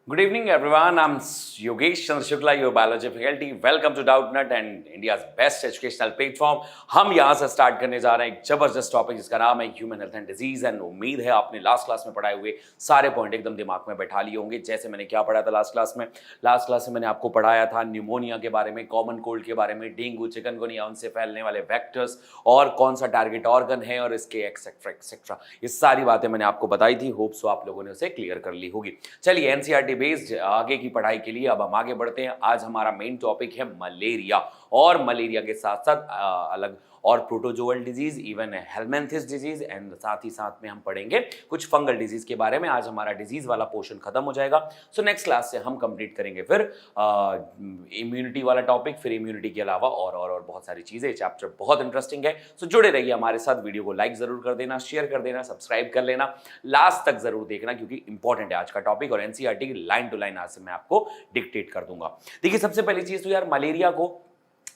Good evening, everyone. I'm Yogesh Chandra Shukla, your biology faculty. Welcome to DoubtNut and India's best educational platform. हम यहाँ से start करने जा रहे हैं एक जबरदस्त टॉपिक जिसका नाम है human health and disease. And उम्मीद है आपने लास्ट क्लास में पढ़ाए हुए सारे पॉइंट एकदम दिमाग में बैठा लिए होंगे। जैसे मैंने क्या पढ़ा था लास्ट क्लास में मैंने आपको पढ़ाया था न्यूमोनिया के बारे में, कॉमन कोल्ड के बारे में, डेंगू, चिकनगुनिया, उनसे फैलने वाले वेक्टर्स और कौन सा टारगेट ऑर्गन है और इसके एक्सेट्रा एक्सेट्रा, ये सारी बातें मैंने आपको बताई थी। होप सो आप लोगों ने उसे क्लियर कर ली होगी। चलिए एनसीईआरटी बेस्ड आगे की पढ़ाई के लिए अब हम आगे बढ़ते हैं। आज हमारा मेन टॉपिक है मलेरिया, और मलेरिया के साथ साथ अलग और protozoal disease, even helminths disease, and साथ ही साथ में हम पढ़ेंगे कुछ फंगल डिजीज के बारे में। आज हमारा डिजीज वाला पोर्शन खत्म हो जाएगा। सो नेक्स्ट क्लास से हम कंप्लीट करेंगे फिर इम्यूनिटी वाला टॉपिक, फिर इम्यूनिटी के अलावा और बहुत सारी चीजें। चैप्टर बहुत इंटरेस्टिंग है। सो जुड़े रहिए हमारे साथ। वीडियो को लाइक जरूर कर देना, शेयर कर देना, सब्सक्राइब कर लेना, लास्ट तक जरूर देखना क्योंकि इंपॉर्टेंट है आज का टॉपिक। और एनसीईआरटी की लाइन टू लाइन आज से मैं आपको डिक्टेट कर दूंगा। देखिए सबसे पहली चीज तो यार मलेरिया को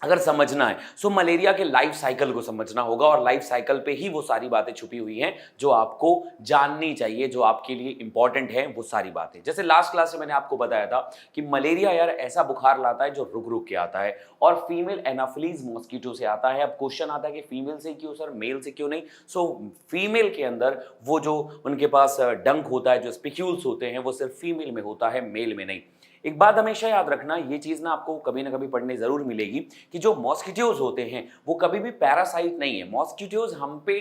अगर समझना है सो मलेरिया के लाइफ साइकिल को समझना होगा, और लाइफ साइकिल पे ही वो सारी बातें छुपी हुई हैं जो आपको जाननी चाहिए, जो आपके लिए इंपॉर्टेंट है वो सारी बातें। जैसे लास्ट क्लास में मैंने आपको बताया था कि मलेरिया यार ऐसा बुखार लाता है जो रुक रुक के आता है और फीमेल एनाफिलीज मॉस्किटो से आता है। अब क्वेश्चन आता है कि फीमेल से क्यों सर, मेल से क्यों नहीं? सो फीमेल के अंदर वो जो उनके पास डंक होता है, जो स्पिक्यूल्स होते हैं, वो सिर्फ फीमेल में होता है, मेल में नहीं। एक बात हमेशा याद रखना, ये चीज ना आपको कभी ना कभी पढ़ने जरूर मिलेगी कि जो मॉस्किटोज होते हैं वो कभी भी पैरासाइट नहीं है। मॉस्किटोज हम पे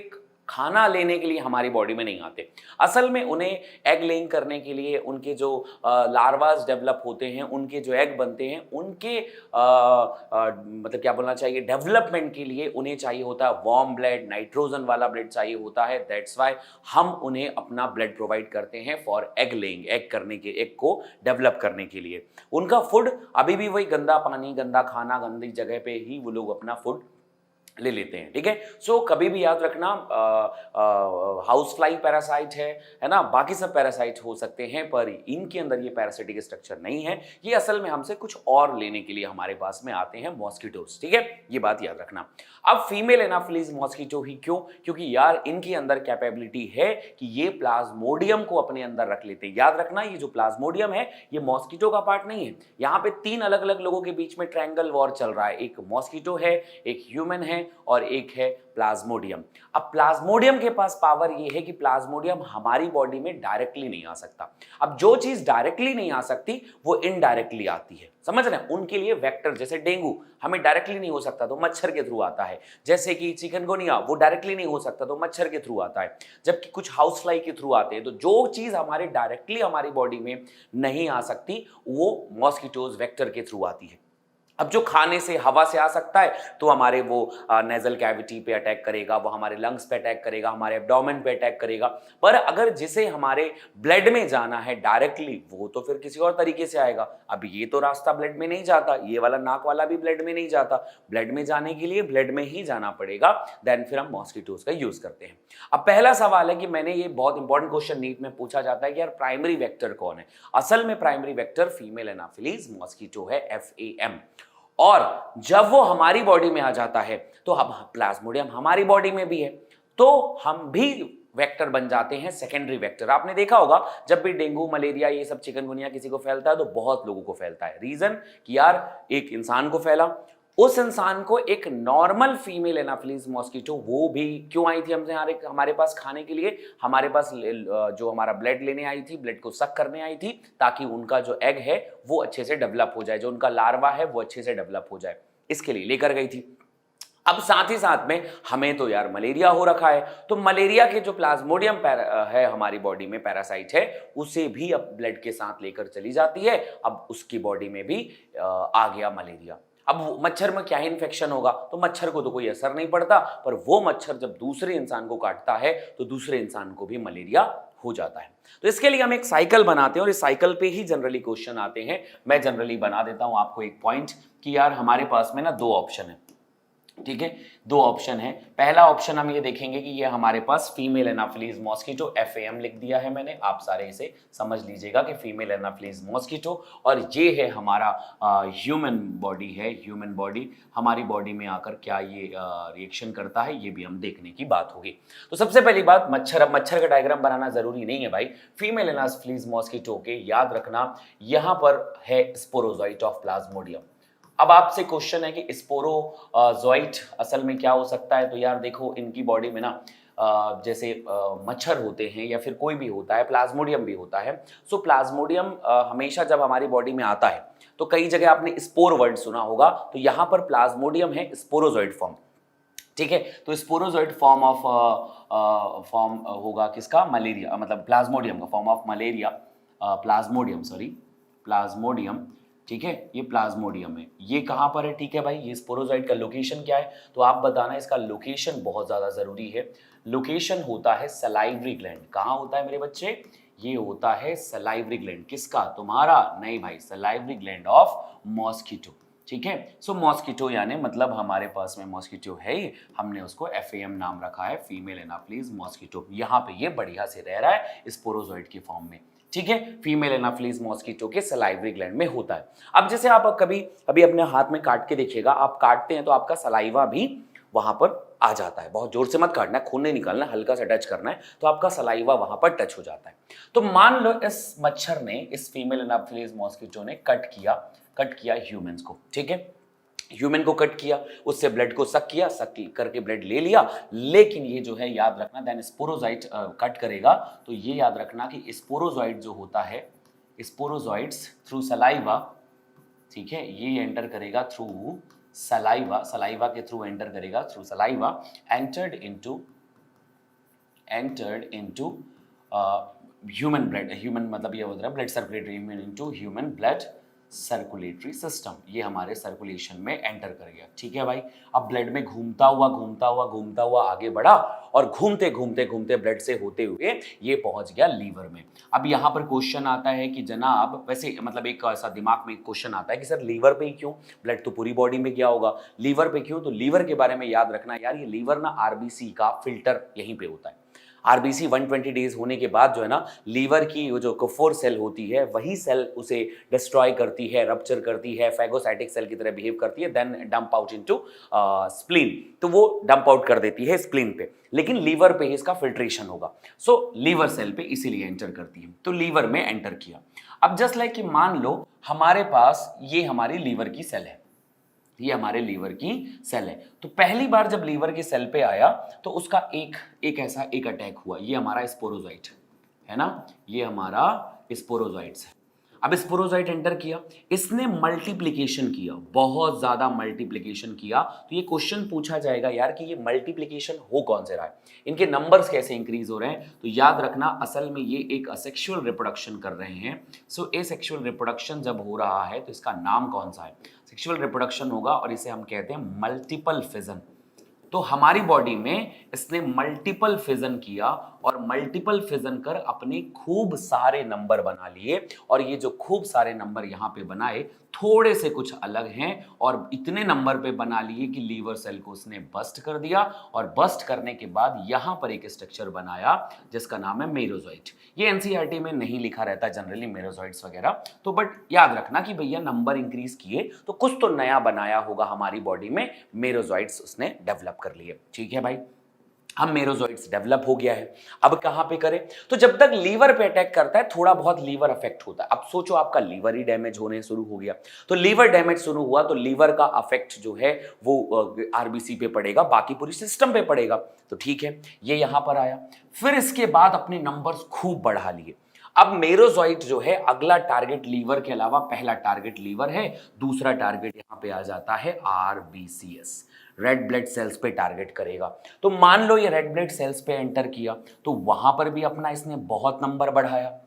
खाना लेने के लिए हमारी बॉडी में नहीं आते। असल में उन्हें एग लेइंग करने के लिए उनके जो लार्वास डेवलप होते हैं, उनके जो एग बनते हैं, उनके मतलब क्या बोलना चाहिए, डेवलपमेंट के लिए उन्हें चाहिए होता है वार्म ब्लड, नाइट्रोजन वाला ब्लड चाहिए होता है। दैट्स वाई हम उन्हें अपना ब्लड प्रोवाइड करते हैं फॉर एग लेइंग, एग करने के, एग को डेवलप करने के लिए। उनका फूड अभी भी वही गंदा पानी, गंदा खाना, गंदी जगह पे ही वो लोग अपना फूड ले लेते हैं। ठीक है, सो कभी भी याद रखना हाउस फ्लाई पैरासाइट है ना, बाकी सब पैरासाइट हो सकते हैं पर इनके अंदर ये पैरासिटिक स्ट्रक्चर नहीं है। ये असल में हमसे कुछ और लेने के लिए हमारे पास में आते हैं मॉस्किटोज। ठीक है, ये बात याद रखना। अब फीमेल एनाफिलीज मॉस्किटो ही क्यों? क्योंकि यार इनके अंदर कैपेबिलिटी है कि ये प्लाज्मोडियम को अपने अंदर रख लेते हैं। याद रखना ये जो प्लाज्मोडियम है ये मॉस्किटो का पार्ट नहीं है। यहाँ पे तीन अलग अलग लोगों के बीच में ट्रायंगल वॉर चल रहा है। एक मॉस्किटो है, एक ह्यूमन है और एक है प्लाज्मोडियम। अब प्लाज्मोडियम के पास पावर ये है कि प्लाज्मोडियम हमारी बॉडी में डायरेक्टली नहीं आ सकता। अब जो चीज डायरेक्टली नहीं आ सकती वो इनडायरेक्टली आती है, समझ रहे हैं? उनके लिए वेक्टर, जैसे डेंगू हमें डायरेक्टली नहीं हो सकता तो मच्छर के थ्रू आता है, जैसे कि चिकनगुनिया वो डायरेक्टली नहीं हो सकता तो मच्छर के थ्रू आता है, जबकि कुछ हाउस फ्लाई के थ्रू आते हैं। तो जो चीज हमारे डायरेक्टली हमारी बॉडी में नहीं आ सकती वो मॉस्किटोज वेक्टर के थ्रू आती है। अब जो खाने से, हवा से आ सकता है तो हमारे वो नेजल कैविटी पे अटैक करेगा, वो हमारे लंग्स पे अटैक करेगा, हमारे एब्डोमेन पे अटैक करेगा। पर अगर जिसे हमारे ब्लड में जाना है डायरेक्टली, वो तो फिर किसी और तरीके से आएगा। अब ये तो रास्ता ब्लड में नहीं जाता, ये वाला नाक वाला भी ब्लड में नहीं जाता। ब्लड में जाने के लिए ब्लड में ही जाना पड़ेगा, देन फिर हम मॉस्किटोज का यूज करते हैं। अब पहला सवाल है कि मैंने ये बहुत इंपॉर्टेंट क्वेश्चन नीट में पूछा जाता है कि यार प्राइमरी वेक्टर कौन है? असल में primary vector female Anopheles mosquito है, FAM। और जब वो हमारी बॉडी में आ जाता है तो अब प्लाज्मोडियम हमारी बॉडी में भी है, तो हम भी वेक्टर बन जाते हैं, सेकेंडरी वेक्टर। आपने देखा होगा जब भी डेंगू, मलेरिया, ये सब चिकनगुनिया किसी को फैलता है तो बहुत लोगों को फैलता है। रीजन कि यार एक इंसान को फैला, उस इंसान को एक नॉर्मल फीमेल एनाफिलीज मॉस्किटो वो भी क्यों आई थी हमसे हमारे पास खाने के लिए, हमारे पास जो हमारा ब्लड लेने आई थी, ब्लड को सक करने आई थी, ताकि उनका जो एग है वो अच्छे से डेवलप हो जाए, जो उनका लार्वा है वो अच्छे से डेवलप हो जाए, इसके लिए लेकर गई थी। अब साथ ही साथ में हमें तो यार मलेरिया हो रखा है, तो मलेरिया के जो प्लाज्मोडियम है हमारी बॉडी में, पैरासाइट है, उसे भी अब ब्लड के साथ लेकर चली जाती है। अब उसकी बॉडी में भी आ गया मलेरिया। अब मच्छर में क्या ही इन्फेक्शन होगा, तो मच्छर को तो कोई असर नहीं पड़ता, पर वो मच्छर जब दूसरे इंसान को काटता है तो दूसरे इंसान को भी मलेरिया हो जाता है। तो इसके लिए हम एक साइकिल बनाते हैं और इस साइकिल पे ही जनरली क्वेश्चन आते हैं। मैं जनरली बना देता हूं आपको एक पॉइंट कि यार हमारे पास में ना दो ऑप्शन है। ठीक है, दो ऑप्शन है। पहला ऑप्शन हम ये देखेंगे कि ये हमारे पास फीमेल एनाफिलीज मॉस्किटो, FAM लिख दिया है मैंने, आप सारे इसे समझ लीजिएगा कि फीमेल एनाफिलीज मॉस्किटो, और ये है हमारा ह्यूमन बॉडी है। ह्यूमन बॉडी हमारी बॉडी में आकर क्या ये रिएक्शन करता है, ये भी हम देखने की बात होगी। तो सबसे पहली बात, मच्छर। अब मच्छर का डायग्राम बनाना जरूरी नहीं है भाई। फीमेल एनाफिलीज मॉस्किटो के याद रखना यहाँ पर है स्पोरोजोइट ऑफ प्लाज्मोडियम। अब आपसे क्वेश्चन है कि स्पोरोजोइट असल में क्या हो सकता है, तो यार देखो इनकी बॉडी में ना जैसे मच्छर होते हैं या फिर कोई भी होता है, प्लाज्मोडियम भी होता है। सो प्लाज्मोडियम हमेशा जब हमारी बॉडी में आता है तो कई जगह आपने स्पोर वर्ड सुना होगा, तो यहाँ पर प्लाज्मोडियम है स्पोरोजोइट फॉर्म। ठीक है, तो स्पोरोजोइट फॉर्म होगा किसका, मलेरिया, मतलब प्लाज्मोडियम का फॉर्म ऑफ मलेरिया, प्लाज्मोडियम। ठीक है, ये प्लाज्मोडियम है, ये कहाँ पर है, ठीक है भाई, ये स्पोरोजोइट का लोकेशन क्या है, तो आप बताना, इसका लोकेशन बहुत ज्यादा जरूरी है। लोकेशन होता है सलाइवरी ग्लैंड। कहाँ होता है मेरे बच्चे, ये होता है सलाइवरी ग्लैंड। किसका, तुम्हारा नहीं भाई, सलाइवरी ग्लैंड ऑफ मॉस्किटो। ठीक है, सो मॉस्किटो यानी मतलब हमारे पास में मॉस्किटो है, हमने उसको FAM नाम रखा है, फीमेल एनाफिलीज मॉस्किटो। यहाँ पे ये बढ़िया से रह रहा है स्पोरोजोइट की फॉर्म में। ठीक है, फीमेल एनाफिलीज मॉस्किटो के सलाइवरी ग्लैंड में होता है। अब जैसे आप कभी अभी अपने हाथ में काट के देखिएगा, आप काटते हैं तो आपका सलाइवा भी वहां पर आ जाता है। बहुत जोर से मत काटना है, खून नहीं निकालना, हल्का सा टच करना है तो आपका सलाइवा वहां पर टच हो जाता है। तो मान लो इस मच्छर ने, इस फीमेल एनाफिलीज मॉस्किटो ने कट किया ह्यूमंस को। ठीक है, ह्यूमन को कट किया, उससे ब्लड को सक करके ब्लड ले लिया, लेकिन ये जो है याद रखना, देन स्पोरोजोइट कट करेगा, तो ये याद रखना कि स्पोरोजोइट जो होता है, स्पोरोजोइट्स थ्रू सलाइवा, ठीक है, ये एंटर करेगा थ्रू सलाइवा के थ्रू एंटर करेगा, through saliva entered into human blood. Human मतलब ये होता है blood circulatory, into human blood circulatory system, ये हमारे सर्कुलेशन में एंटर कर गया। ठीक है भाई, अब ब्लड में घूमता हुआ आगे बढ़ा, और घूमते ब्लड से होते हुए ये पहुंच गया लीवर में। अब यहाँ पर क्वेश्चन आता है कि जनाब, वैसे मतलब एक ऐसा दिमाग में क्वेश्चन आता है कि सर लीवर पे ही क्यों, ब्लड तो पूरी बॉडी में गया होगा, लीवर पे क्यों, तो लीवर के बारे में याद रखना यार, ये लीवर ना RBC का फिल्टर यहीं पे होता है। RBC 120 डेज होने के बाद जो है ना, लीवर की जो कोफोर सेल होती है, वही सेल उसे डिस्ट्रॉय करती है, रप्चर करती है, फैगोसाइटिक सेल की तरह बिहेव करती है, then dump out into spleen, तो वो डंप आउट कर देती है स्प्लीन पे, लेकिन लीवर पे ही इसका फिल्ट्रेशन होगा। सो लीवर सेल पे इसीलिए एंटर करती है, तो लीवर में एंटर किया। अब जस्ट लाइक कि मान लो हमारे पास ये हमारी लीवर की सेल है, ये हमारे लीवर की सेल है, तो पहली बार जब लीवर की सेल पे आया तो उसका एक ऐसा अटैक हुआ, ये हमारा स्पोरोजोइट है ना, ये हमारा स्पोरोजोइट्स है। अब स्पोरोजोइट एंटर किया, इसने मल्टीप्लिकेशन किया, बहुत ज्यादा मल्टीप्लिकेशन किया, तो ये क्वेश्चन पूछा जाएगा यार कि ये मल्टीप्लिकेशन हो कौन से रहा है, इनके नंबर्स कैसे इंक्रीज हो रहे हैं, तो याद रखना असल में ये एक असेक्सुअल रिप्रोडक्शन कर रहे हैं। सो एसेक्सुअल रिप्रोडक्शन जब हो रहा है तो इसका नाम कौन सा है, सेक्सुअल रिप्रोडक्शन होगा, और इसे हम कहते हैं मल्टीपल फिजन। तो हमारी बॉडी में इसने मल्टीपल फिजन किया, और मल्टीपल फिजन कर अपने खूब सारे नंबर बना लिए, और ये जो खूब सारे नंबर यहाँ पे बनाए थोड़े से कुछ अलग हैं, और इतने नंबर पे बना लिए कि लीवर सेल को उसने बस्ट कर दिया, और बस्ट करने के बाद यहाँ पर एक स्ट्रक्चर बनाया जिसका नाम है मेरोजोइट। ये NCERT में नहीं लिखा रहता जनरली मेरोजोइट्स वगैरह, तो बट याद रखना कि भैया नंबर इंक्रीज किए तो कुछ तो नया बनाया होगा हमारी बॉडी में, मेरोजोइट्स उसने डेवलप कर लिए। ठीक है भाई, हम मेरोजोइट्स डेवलप हो गया है। अब कहां पे करें, तो जब तक लीवर पे अटैक करता है थोड़ा बहुत लीवर अफेक्ट होता है। अब सोचो आपका लीवर ही डैमेज होने शुरू हो गया, तो लीवर डैमेज शुरू हुआ तो लीवर का अफेक्ट जो है वो RBC पे पड़ेगा, बाकी पूरी सिस्टम पे पड़ेगा। तो ठीक है, ये यहां पर आया, फिर इसके बाद अपने नंबर्स खूब बढ़ा लिए। अब मेरोजोइट जो है अगला टारगेट लीवर के अलावा, पहला टारगेट लीवर है, दूसरा टारगेट यहां पे आ जाता है RBCS, रेड ब्लड सेल्स पे टारगेट करेगा। तो मान लो ये रेड ब्लड सेल्स पे एंटर किया, तो वहां पर भी अपना इसने बहुत नंबर बढ़ाया,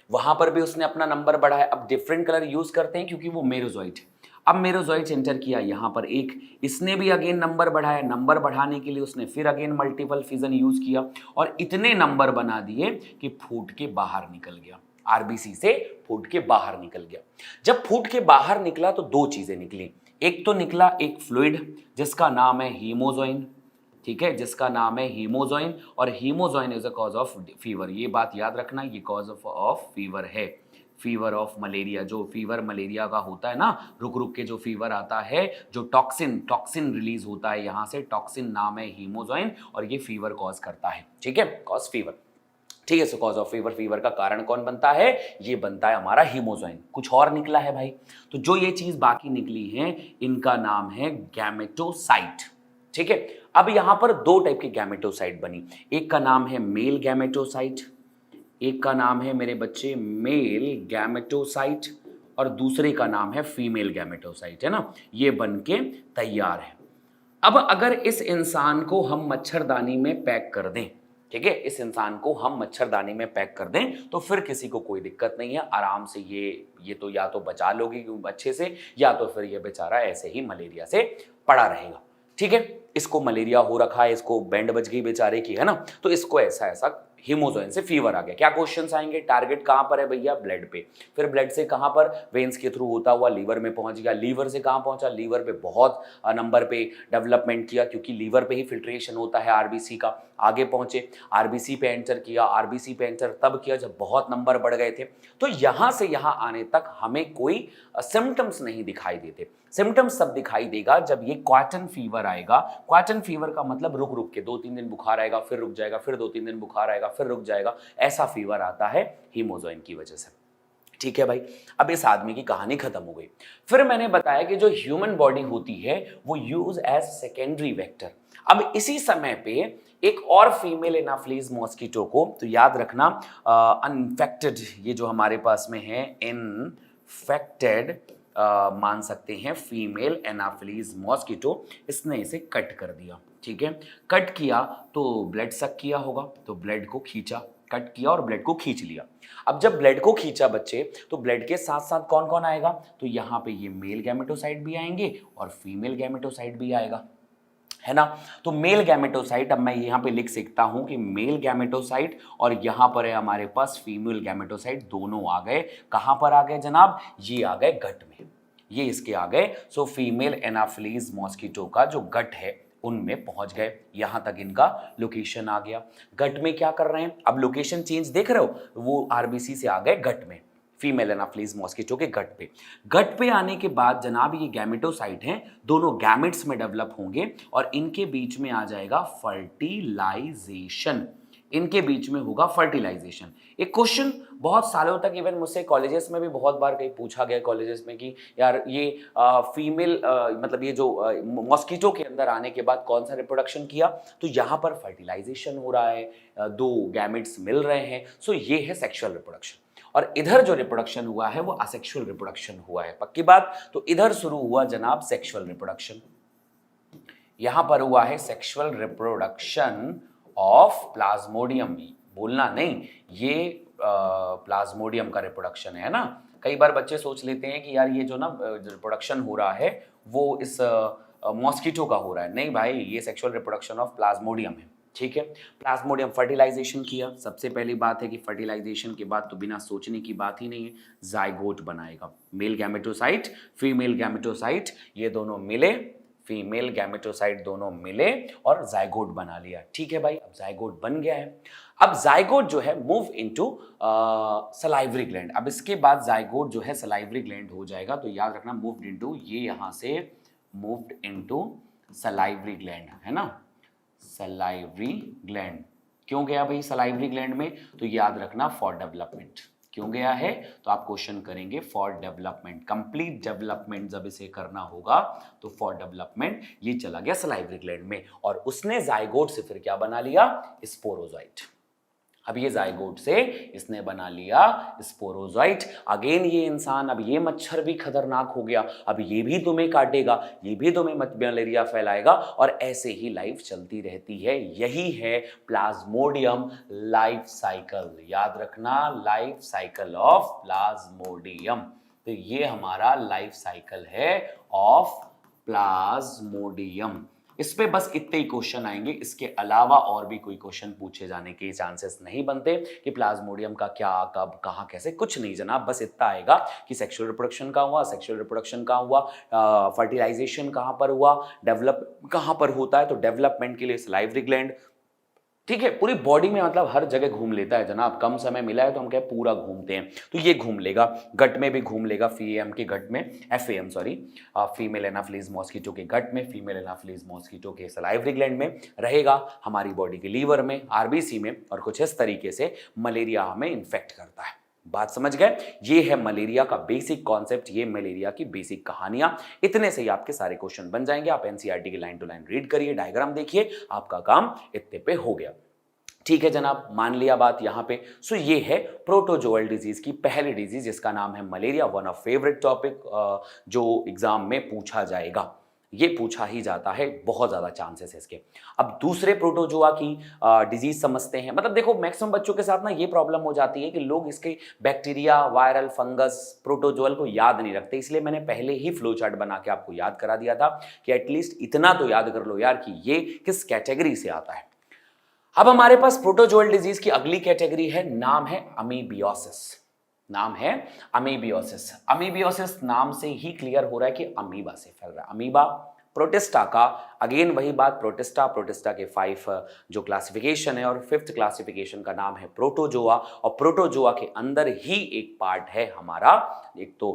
वहां पर भी उसने अपना नंबर बढ़ाया। अब डिफरेंट कलर यूज करते हैं क्योंकि वो मेरोजोइट है। अब मेरोजोइट एंटर किया यहां पर एक, इसने भी अगेन नंबर बढ़ाया, नंबर बढ़ाने के लिए उसने फिर अगेन मल्टीपल फिजन यूज किया, और इतने नंबर बना दिए कि फूट के बाहर निकल गया, RBC से फूट के बाहर निकल गया। जब फूट के बाहर निकला तो दो चीजें निकली, एक तो निकला एक फ्लूइड जिसका नाम है हीमोजोइन, ठीक है, जिसका नाम है हीमोजोइन, और hemozoin is a cause of fever. ये बात याद रखना, ये कॉज ऑफ फीवर है, फीवर ऑफ मलेरिया। जो फीवर मलेरिया का होता है ना, रुक रुक के जो फीवर आता है, जो टॉक्सिन टॉक्सिन रिलीज होता है यहाँ से, टॉक्सिन नाम है हीमोजोइन, और ये फीवर कॉज करता है, ठीक है, कॉज फीवर, ठीक है। Show cause of fever, fever का कारण कौन बनता है, ये बनता है हमारा हीमोजोइन। कुछ और निकला है भाई, तो जो ये चीज बाकी निकली है इनका नाम है गैमेटोसाइट, ठीक है। अब यहां पर दो टाइप की गैमेटोसाइट बनी, एक का नाम है मेल गैमेटोसाइट, एक का नाम है मेरे बच्चे मेल गैमेटोसाइट, और दूसरे का नाम है फीमेल गैमेटोसाइट, है ना। ये बन के तैयार है। अब अगर इस इंसान को हम मच्छरदानी में पैक कर दें, ठीक है, इस इंसान को हम मच्छरदानी में पैक कर दें तो फिर किसी को कोई दिक्कत नहीं है, आराम से ये तो या तो बचा लोगे अच्छे से, या तो फिर ये बेचारा ऐसे ही मलेरिया से पड़ा रहेगा, ठीक है। इसको मलेरिया हो रखा है, इसको बैंड बज गई बेचारे की, है ना, तो इसको ऐसा ऐसा हीमोजोइन से फीवर आ गया। क्या क्वेश्चंस आएंगे, टारगेट कहां पर है भैया, ब्लड पे, फिर ब्लड से कहां पर, वेन्स के थ्रू होता हुआ लीवर में पहुंच गया, लीवर से कहां पहुंचा, लीवर पे बहुत नंबर पे डेवलपमेंट किया, क्योंकि लीवर पे ही फिल्ट्रेशन होता है आरबीसी का, आगे पहुंचे, आरबीसी पे एंटर किया, आरबीसी पे एंटर तब किया जब बहुत नंबर बढ़ गए थे। तो यहां से यहां आने तक हमें कोई सिम्टम्स नहीं दिखाई देते। सिम्टम्स तब दिखाई देगा जब ये क्वाटन फीवर आएगा। क्वाटन फीवर का मतलब रुक रुक के 2-3 दिन बुखार आएगा, फिर रुक जाएगा, फिर 2-3 दिन बुखार आएगा, फिर रुक जाएगा, ऐसा फीवर आता है हीमोजोइन की वजह से, ठीक है भाई। अब इस आदमी की कहानी खत्म हो गई। फिर मैंने बताया कि जो ह्यूमन बॉडी होती है वो यूज एज सेकेंडरी वेक्टर। अब इसी समय पे एक और फीमेल एनाफिलीज मॉस्किटो को, तो याद रखना अनइंफेक्टेड, ये जो हमारे पास में है इनफेक्टेड मान सकते हैं फीमेल एनाफिलीज मॉस्किटो, इसने इसे कट कर दिया, ठीक है। कट किया तो ब्लड सक किया होगा, तो ब्लड को खींचा, कट किया और ब्लड को खींच लिया। अब जब ब्लड को खींचा बच्चे, तो ब्लड के साथ साथ कौन कौन आएगा, तो यहाँ पे ये मेल गैमेटोसाइट भी आएंगे और फीमेल गैमेटोसाइट भी आएगा, है ना। तो मेल गैमेटोसाइट, अब मैं यहाँ पे लिख सकता हूं कि मेल गैमेटोसाइट, और यहाँ पर है हमारे पास फीमेल गैमेटोसाइट, दोनों आ गए। कहां पर आ गए जनाब, ये आ गए गट में, ये इसके आ गए। सो फीमेल एनाफिलीज मॉस्किटो का जो गट है उनमें पहुंच गए, यहां तक इनका लोकेशन आ गया। गट में क्या कर रहे हैं, अब लोकेशन चेंज देख रहे हो, वो आरबीसी से आ गए गट में, फीमेल एनाफिलीज मॉस्किटो के गट पे। गट पे आने के बाद जनाब ये गैमेटोसाइट हैं, दोनों गैमेट्स में डेवलप होंगे और इनके बीच में आ जाएगा फर्टिलाइजेशन, इनके बीच में होगा फर्टिलाइजेशन। एक क्वेश्चन बहुत सालों तक इवन मुझसे कॉलेजेस में भी बहुत बार कहीं पूछा गया कॉलेजेस में कि यार ये फीमेल मतलब ये जो मॉस्किटो के अंदर आने के बाद कौन सा रिप्रोडक्शन किया, तो यहाँ पर फर्टिलाइजेशन हो रहा है, दो गैमेट्स मिल रहे हैं, सो ये है सेक्सुअल रिप्रोडक्शन। और इधर जो रिप्रोडक्शन हुआ है वो असेक्सुअल रिप्रोडक्शन हुआ है, पक्की बात। तो इधर शुरू हुआ जनाब सेक्सुअल रिप्रोडक्शन, यहां पर हुआ है सेक्सुअल रिप्रोडक्शन ऑफ प्लाज्मोडियम, बोलना नहीं, ये प्लाज्मोडियम का रिप्रोडक्शन है ना। कई बार बच्चे सोच लेते हैं कि यार ये जो ना रिप्रोडक्शन हो रहा है वो इस मॉस्किटो का हो रहा है, नहीं भाई, ये सेक्सुअल रिप्रोडक्शन ऑफ प्लाज्मोडियम है, ठीक है। प्लाज्मोडियम फर्टिलाइजेशन किया, सबसे पहली बात है कि फर्टिलाइजेशन के बाद तो बिना सोचने की बात ही नहीं है, जाइगोट बनाएगा। मेल गैमेटोसाइट, फीमेल गैमेटोसाइट, ये दोनों मिले, फीमेल गैमेटोसाइट दोनों मिले और जाइगोट बना लिया, ठीक है भाई। अब जाइगोट बन गया है। अब जाइगोट जो है मूव इनटू सलाइवरी ग्लैंड। अब इसके बाद जाइगोट जो है सलाइवरी ग्लैंड हो जाएगा, तो याद रखना मूव्ड इनटू, ये यहां से मूव्ड इनटू सलाइवरी ग्लैंड, है ना, सलाइवरी ग्लैंड। क्यों गया भाई सलाइवरी ग्लैंड में, तो याद रखना फॉर डेवलपमेंट। क्यों गया है, तो आप क्वेश्चन करेंगे फॉर डेवलपमेंट, कंप्लीट डेवलपमेंट जब इसे करना होगा तो फॉर डेवलपमेंट ये चला गया सलाइवरी ग्लैंड में, और उसने जाइगोट से फिर क्या बना लिया, स्पोरोजोइट। अब ये जाइगोट से इसने बना लिया स्पोरोजोइट। अगेन ये इंसान, अब ये मच्छर भी खतरनाक हो गया, अब ये भी तुम्हें काटेगा, ये भी तुम्हें मलेरिया फैलाएगा, और ऐसे ही लाइफ चलती रहती है। यही है प्लाज्मोडियम लाइफ साइकिल, याद रखना, लाइफ साइकिल ऑफ प्लाज्मोडियम। तो ये हमारा लाइफ साइकिल है ऑफ प्लाज्मोडियम। इस पे बस इतने ही क्वेश्चन आएंगे, इसके अलावा और भी कोई क्वेश्चन पूछे जाने के चांसेस नहीं बनते कि प्लाज्मोडियम का क्या, कब, कहाँ, कैसे, कुछ नहीं जनाब। बस इतना आएगा कि सेक्सुअल रिप्रोडक्शन कहाँ हुआ, सेक्सुअल रिप्रोडक्शन कहाँ हुआ, फर्टिलाइजेशन कहाँ पर हुआ, डेवलप कहाँ पर होता है, तो डेवलपमेंट के लिए सलाइवरी ग्लैंड, ठीक है, पूरी बॉडी में मतलब हर जगह घूम लेता है जनाब। कम समय मिला है तो हम क्या पूरा घूमते हैं, तो ये घूम लेगा, गट में भी घूम लेगा, फीएम के गट में, FM sorry, female Anopheles mosquito के गट में, फीमेल एनाफिलीज मॉस्किटो के सलाइवरी ग्लैंड में रहेगा, हमारी बॉडी के लीवर में, आरबीसी में, और कुछ इस तरीके से मलेरिया हमें इन्फेक्ट करता है। बात समझ गए? ये है मलेरिया का बेसिक कॉन्सेप्ट, ये मलेरिया की बेसिक कहानियां। इतने से ही आपके सारे क्वेश्चन बन जाएंगे। आप एनसीईआरटी की लाइन टू लाइन रीड करिए, डायग्राम देखिए, आपका काम इतने पे हो गया। ठीक है जनाब, मान लिया बात यहां पे। सो ये है प्रोटोजोअल डिजीज की पहली डिजीज, जिसका नाम है malaria. One of favourite topic जो एग्जाम में पूछा जाएगा, ये पूछा ही जाता है, बहुत ज्यादा चांसेस है इसके। अब दूसरे प्रोटोजोआ की डिजीज समझते हैं। मतलब देखो, मैक्सिमम बच्चों के साथ ना ये प्रॉब्लम हो जाती है कि लोग इसके बैक्टीरिया, वायरल, फंगस, प्रोटोजोअल को याद नहीं रखते, इसलिए मैंने पहले ही फ्लो चार्ट बना के आपको याद करा दिया था कि एटलीस्ट इतना तो याद कर लो यार कि ये किस कैटेगरी से आता है। अब हमारे पास प्रोटोजोअल डिजीज की अगली कैटेगरी है, नाम है अमीबियोसिस। नाम है अमीबियोसिस। अमीबियोसिस नाम से ही क्लियर हो रहा है कि अमीबा से फैल रहा है। अमीबा प्रोटिस्टा का, अगेन वही बात, प्रोटिस्टा के 5 जो क्लासिफिकेशन है, और 5th क्लासिफिकेशन का नाम है प्रोटोजोआ। और प्रोटोजोआ के अंदर ही एक पार्ट है हमारा, एक तो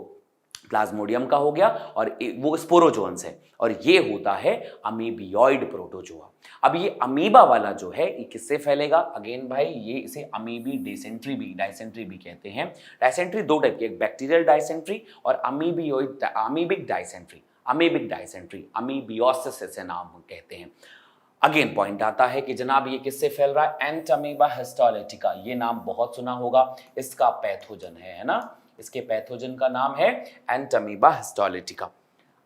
प्लाज्मोडियम का हो गया, और वो स्पोरोजोअन्स है, और ये होता है अमीबियोइड प्रोटोजोआ। अब ये अमीबा वाला जो है ये किससे फैलेगा? अगेन भाई, ये इसे अमीबी डिसेंट्री भी, डायसेंट्री भी कहते हैं। डायसेंट्री दो टाइप की, एक बैक्टीरियल डायसेंट्री और अमीबियोइड, अमीबिक डायसेंट्री। अमीबिक डायसेंट्री, अमीबियोसिस ऐसे नाम कहते हैं। अगेन पॉइंट आता है कि जनाब ये किससे फैल रहा है? एंटमीबा हिस्टोलिटिका, ये नाम बहुत सुना होगा, इसका पैथोजन है ना, इसके पैथोजन का नाम है एंटमीबा हिस्टोलिटिका।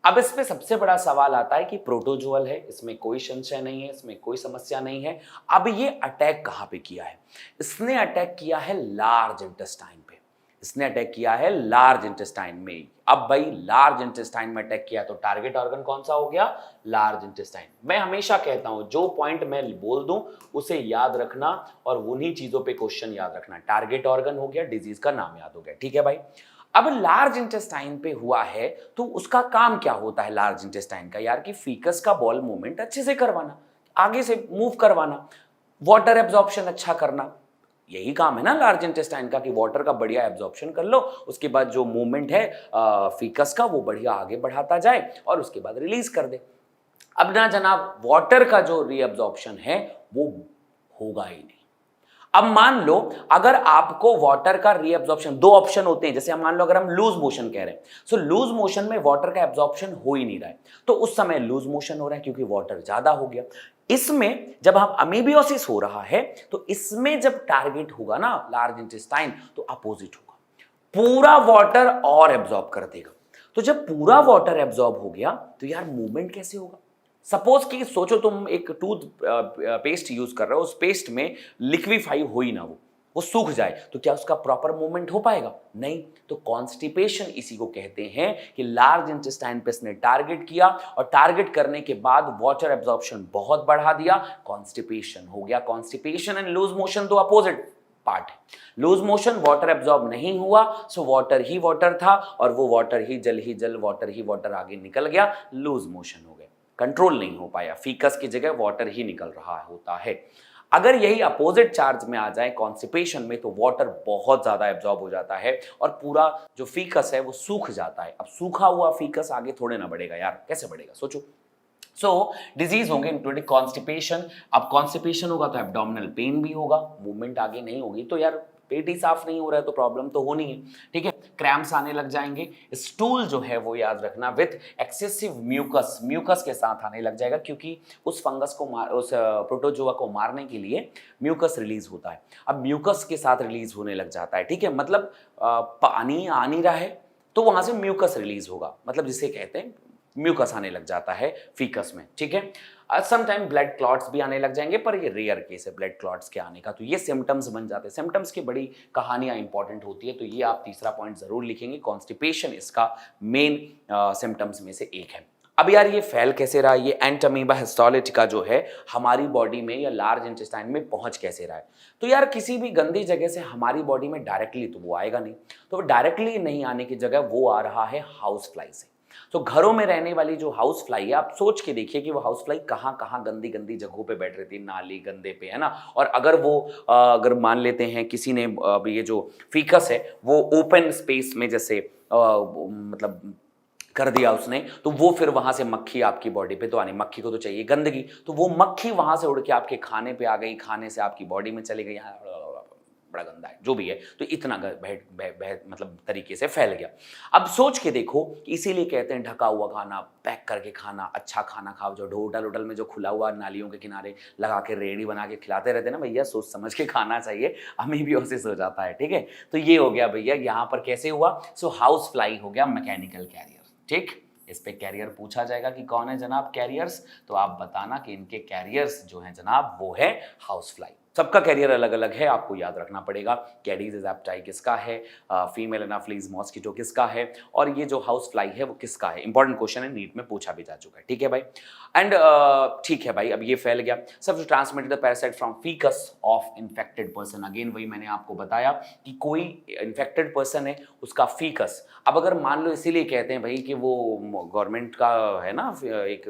अब इस पे सबसे बड़ा सवाल आता है कि प्रोटोजोअल है, इसमें कोई संशय नहीं है, इसमें कोई समस्या नहीं है। अब ये अटैक कहां पे किया है? इसने अटैक किया है लार्ज इंटेस्टाइन पे, इसने अटैक किया है लार्ज इंटेस्टाइन में। अब भाई लार्ज इंटेस्टाइन में अटैक किया तो टारगेट ऑर्गन कौन सा हो गया? Large intestine. मैं हमेशा कहता हूं जो पॉइंट मैं बोल दूं उसे याद रखना, और उन्हीं चीजों पे क्वेश्चन याद रखना। टारगेट ऑर्गन हो गया, डिजीज का नाम याद हो गया, ठीक है भाई। अब लार्ज इंटेस्टाइन पे हुआ है तो उसका काम क्या होता है लार्ज इंटेस्टाइन का? यार कि फीकस का बॉल मूवमेंट अच्छे से करवाना, आगे से मूव करवाना, वाटर एब्जॉर्प्शन अच्छा करना, यही काम है ना लार्ज इंटेस्टाइन का, कि वाटर का बढ़िया एब्जॉर्प्शन कर लो, उसके बाद जो मूवमेंट है फीकस का वो बढ़िया आगे बढ़ाता जाए, और उसके बाद रिलीज कर दे। अब ना जनाब, वाटर का जो रीअब्जॉर्प्शन है वो होगा ही नहीं। अब मान लो अगर आपको वाटर का रीअब्जॉर्प्शन, दो ऑप्शन होते हैं, जैसे मान लो अगर हम लूज मोशन कह रहे हैं, सो लूज मोशन में वाटर का एब्जॉर्प्शन हो ही नहीं रहा है, तो उस समय लूज मोशन हो रहा है क्योंकि वाटर ज्यादा हो गया। इसमें जब हम अमीबियोसिस हो रहा है तो इसमें जब टारगेट होगा ना लार्ज इंटेस्टाइन, तो अपोजिट होगा, पूरा वाटर और एब्जॉर्ब कर देगा। तो जब पूरा वाटर एब्जॉर्ब हो गया तो यार मूवमेंट कैसे होगा? सपोज कि सोचो तुम एक टूथ पेस्ट यूज कर रहे हो, उस पेस्ट में लिक्विफाई हो ही ना, वो सूख जाए, तो क्या उसका प्रॉपर मूवमेंट हो पाएगा? नहीं। तो कॉन्स्टिपेशन इसी को कहते हैं कि लार्ज इंटेस्टाइन पे इसने टारगेट किया, और टारगेट करने के बाद वाटर एब्जॉर्प्शन बहुत बढ़ा दिया, कॉन्स्टिपेशन हो गया। कॉन्स्टिपेशन एंड लूज मोशन दो अपोजिट पार्ट है। लूज मोशन, वाटर एब्जॉर्ब नहीं हुआ, सो वाटर ही वाटर था, और वो वाटर ही जल, वाटर ही वाटर आगे निकल गया, लूज मोशन हो गया, कंट्रोल नहीं हो पाया, फीकस की जगह वाटर ही निकल रहा होता है। अगर यही अपोजिट चार्ज में आ जाए कॉन्स्टिपेशन में, तो वाटर बहुत ज्यादा एब्जॉर्ब हो जाता है और पूरा जो फीकस है वो सूख जाता है। अब सूखा हुआ फीकस आगे थोड़े ना बढ़ेगा यार, कैसे बढ़ेगा सोचो। सो डिजीज होंगे इंक्लूडिंग कॉन्स्टिपेशन। अब कॉन्स्टिपेशन होगा तो एब्डोमिनल पेन भी होगा, मूवमेंट आगे नहीं होगी, तो यार पेट ही साफ नहीं हो रहा है तो प्रॉब्लम तो होनी है, ठीक है। क्रैम्प्स आने लग जाएंगे, स्टूल जो है वो याद रखना विथ एक्सेसिव म्यूकस, म्यूकस के साथ आने लग जाएगा, क्योंकि उस फंगस को उस प्रोटोजोआ को मारने के लिए म्यूकस रिलीज होता है। अब म्यूकस के साथ रिलीज होने लग जाता है, ठीक है, मतलब पानी आ नहीं रहा है तो वहां से म्यूकस रिलीज होगा, मतलब जिसे कहते हैं म्यूकस आने लग जाता है फीकस में, ठीक है। समटाइम ब्लड क्लॉट्स भी आने लग जाएंगे, पर ये रेयर केस है ब्लड क्लॉट्स के आने का, तो ये सिम्टम्स बन जाते हैं। सिम्टम्स की बड़ी कहानियां इंपॉर्टेंट होती है, तो ये आप तीसरा पॉइंट जरूर लिखेंगे, कॉन्स्टिपेशन इसका मेन सिम्टम्स में से एक है। अब यार ये फैल कैसे रहा, ये एंटमीबा हिस्टोलिटिका जो है हमारी बॉडी में या लार्ज इंटेस्टाइन में पहुंच कैसे रहा है? तो यार किसी भी गंदी जगह से हमारी बॉडी में डायरेक्टली तो वो आएगा नहीं, तो डायरेक्टली नहीं आने की जगह वो आ रहा है हाउस फ्लाई से। तो घरों में रहने वाली जो हाउस फ्लाई है, आप सोच के देखिए कि वो हाउस फ्लाई कहाँ कहाँ गंदी गंदी जगहों पे बैठ रही थी, नाली गंदे पे, है ना। और अगर वो अगर मान लेते हैं किसी ने ये जो फीकस है वो ओपन स्पेस में जैसे मतलब कर दिया उसने, तो वो फिर वहां से मक्खी आपकी बॉडी पे तो आनी, मक्खी को तो चाहिए गंदगी, तो वो मक्खी वहां से उड़ के आपके खाने पे आ गई, खाने से आपकी बॉडी में चली गई, बड़ा गंदा है जो भी है, तो इतना मतलब तरीके से फैल गया। अब सोच के देखो, इसीलिए कहते हैं ढका हुआ खाना, पैक करके खाना, अच्छा खाना खाओ। जो होटल होटल में जो खुला हुआ नालियों के किनारे लगा के रेडी बना के खिलाते रहते हैं ना भैया, सोच समझ के खाना चाहिए, अमीबियोसिस हो जाता है। ठीक है, तो ये हो गया भैया, यहाँ पर कैसे हुआ। सो हाउस फ्लाई हो गया मैकेनिकल कैरियर। ठीक, इस पे कैरियर पूछा जाएगा कि कौन है जनाब कैरियर्स, तो आप बताना कि इनके कैरियर्स जो हैं जनाब वो है हाउस फ्लाई। सबका कैरियर अलग अलग है, आपको याद रखना पड़ेगा। कैडीज एज़ाप्टाई किसका है, फीमेल एनाफ्लीज मॉस्किटो किसका है, और ये जो हाउस फ्लाई है वो किसका है। इंपॉर्टेंट क्वेश्चन है, नीट में पूछा भी जा चुका है। ठीक है भाई, एंड ठीक है भाई, अब ये फैल गया। सब transmitted the parasite from faeces of infected person. Again वही मैंने आपको बताया कि कोई इन्फेक्टेड पर्सन है, उसका फीकस। अब अगर मान लो, इसीलिए कहते हैं भाई कि वो गवर्नमेंट का है ना एक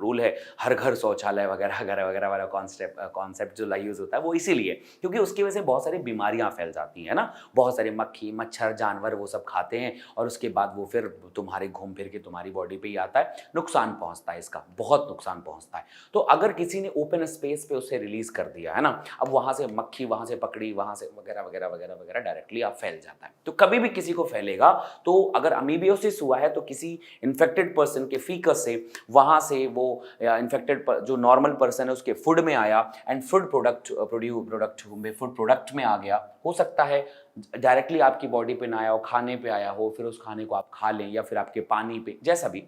रूल है, हर घर शौचालय वगैरह वगैरह वगैरह वाला कॉन्सेप्ट जो यूज होता है वो इसीलिए, क्योंकि उसकी वजह से बहुत सारी बीमारियां फैल जाती हैं ना, बहुत सारे मक्खी मच्छर जानवर वो सब खाते हैं, और उसके बाद वो फिर तुम्हारे घूम फिर के तुम्हारी बॉडी पे ही आता है, नुकसान पहुंचता है, इसका बहुत नुकसान पहुंचता है। तो अगर किसी ने ओपन स्पेस पे उसे रिलीज कर दिया है ना, अब वहां से मक्खी वहां से पकड़ी, वहां से वगैरह वगैरह वगैरह वगैरह डायरेक्टली आप फैल जाता है। तो कभी भी किसी को फैलेगा, तो अगर अमीबियोसिस हुआ है तो किसी इन्फेक्टेड पर्सन के फीकस से, वहां से वो इन्फेक्टेड जो नॉर्मल पर्सन है उसके फूड में आया, एंड फूड प्रोडक्ट में आ गया। हो सकता है डायरेक्टली आपकी बॉडी पे ना आया हो, खाने पे आया हो, फिर उस खाने को आप खा लें, या फिर आपके पानी पे, जैसा भी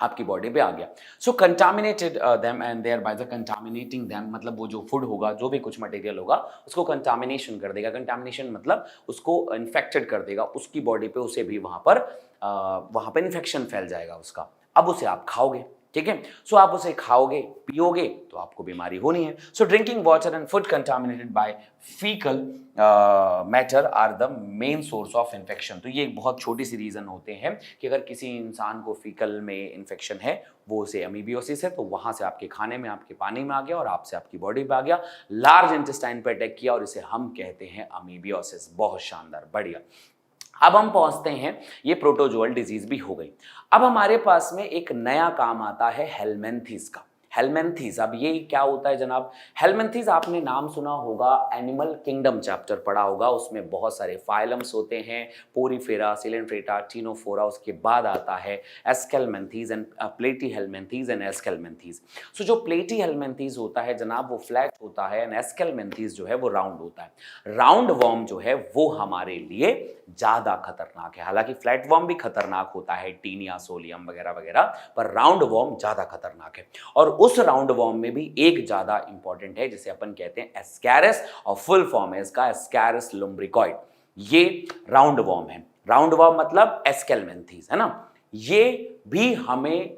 आपकी बॉडी पे आ गया। So contaminated them and thereby the contaminating them, मतलब वो जो फूड होगा, जो भी कुछ मटेरियल होगा, उसको कंटामिनेशन कर देगा। कंटामिनेशन मतलब उसको इन्फेक्टेड कर देगा, उसकी बॉडी पे उसे भी वहां पर इन्फेक्शन फैल जाएगा उसका। अब उसे आप खाओगे, ठीक है। सो आप उसे खाओगे पियोगे तो आपको बीमारी होनी है। So drinking water and food contaminated by faecal matter are the main source of infection. तो ये एक बहुत छोटी सी रीजन होते हैं कि अगर किसी इंसान को फीकल में इन्फेक्शन है, वो उसे अमीबियोसिस है, तो वहां से आपके खाने में, आपके पानी में आ गया, और आपसे आपकी बॉडी पे आ गया, लार्ज इंटेस्टाइन पे अटैक किया, और इसे हम कहते हैं अमीबियोसिस। बहुत शानदार, बढ़िया। अब हम पहुंचते हैं, ये प्रोटोजोअल डिजीज भी हो गई। अब हमारे पास में एक नया काम आता है हेलमिंथेस का। हेलमिंथेस, अब ये क्या होता है जनाब? हेलमिंथेस आपने नाम सुना होगा, एनिमल किंगडम चैप्टर पढ़ा होगा, उसमें बहुत सारे फाइलम्स होते हैं, पोरीफेरा, सिलेंट्रेटा, टीनोफोरा, उसके बाद आता है एस्केलमेंथेस एंड प्लेटीहेलमिंथेस एंड एस्केलमेंथेस। सो जो प्लेटीहेलमिंथेस होता है जनाब वो फ्लैट होता है, एंड एस्केलमेंथेस जो है वो राउंड होता है। राउंड वर्म जो है वो हमारे लिए ज्यादा खतरनाक है। हालांकि फ्लैट वर्म भी खतरनाक होता है, टीनिया, सोलियम वगैरह वगैरह, पर राउंड वर्म ज्यादा खतरनाक है। और उस राउंड वर्म में भी एक ज्यादा इंपॉर्टेंट है, जिसे अपन कहते हैं एस्कैरिस, और फुल फॉर्म है इसका एस्कैरिस लुम्ब्रिकॉइड। ये राउंड वर्म है। राउंड वर्म मतलब एस्केलमेंथेस, है ना। ये भी हमें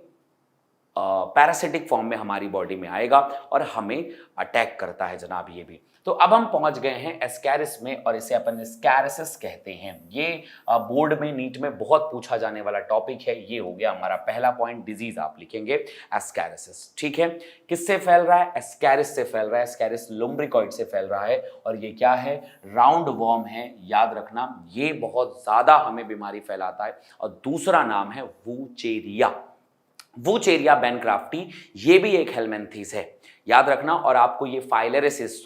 पैरासिटिक फॉर्म में हमारी बॉडी में आएगा और हमें अटैक करता है जनाब, ये भी। तो अब हम पहुंच गए हैं एस्कैरिस में, और इसे अपन एस्कैरिसिस कहते हैं। ये बोर्ड में, नीट में बहुत पूछा जाने वाला टॉपिक है। ये हो गया हमारा पहला पॉइंट, डिजीज आप लिखेंगे एस्कैरिसिस, ठीक है। किससे फैल रहा है? एस्कैरिस से फैल रहा है, एस्कैरिस लुम्ब्रिकॉइड से फैल रहा है, और ये क्या है? राउंड वर्म है। याद रखना, ये बहुत ज्यादा हमें बीमारी फैलाता है। और दूसरा नाम है वूचेरिया, वूचेरिया बैनक्राफ्टी, ये भी एक हेलमिंथेस है, याद रखना। और आपको ये फाइलेरिसिस,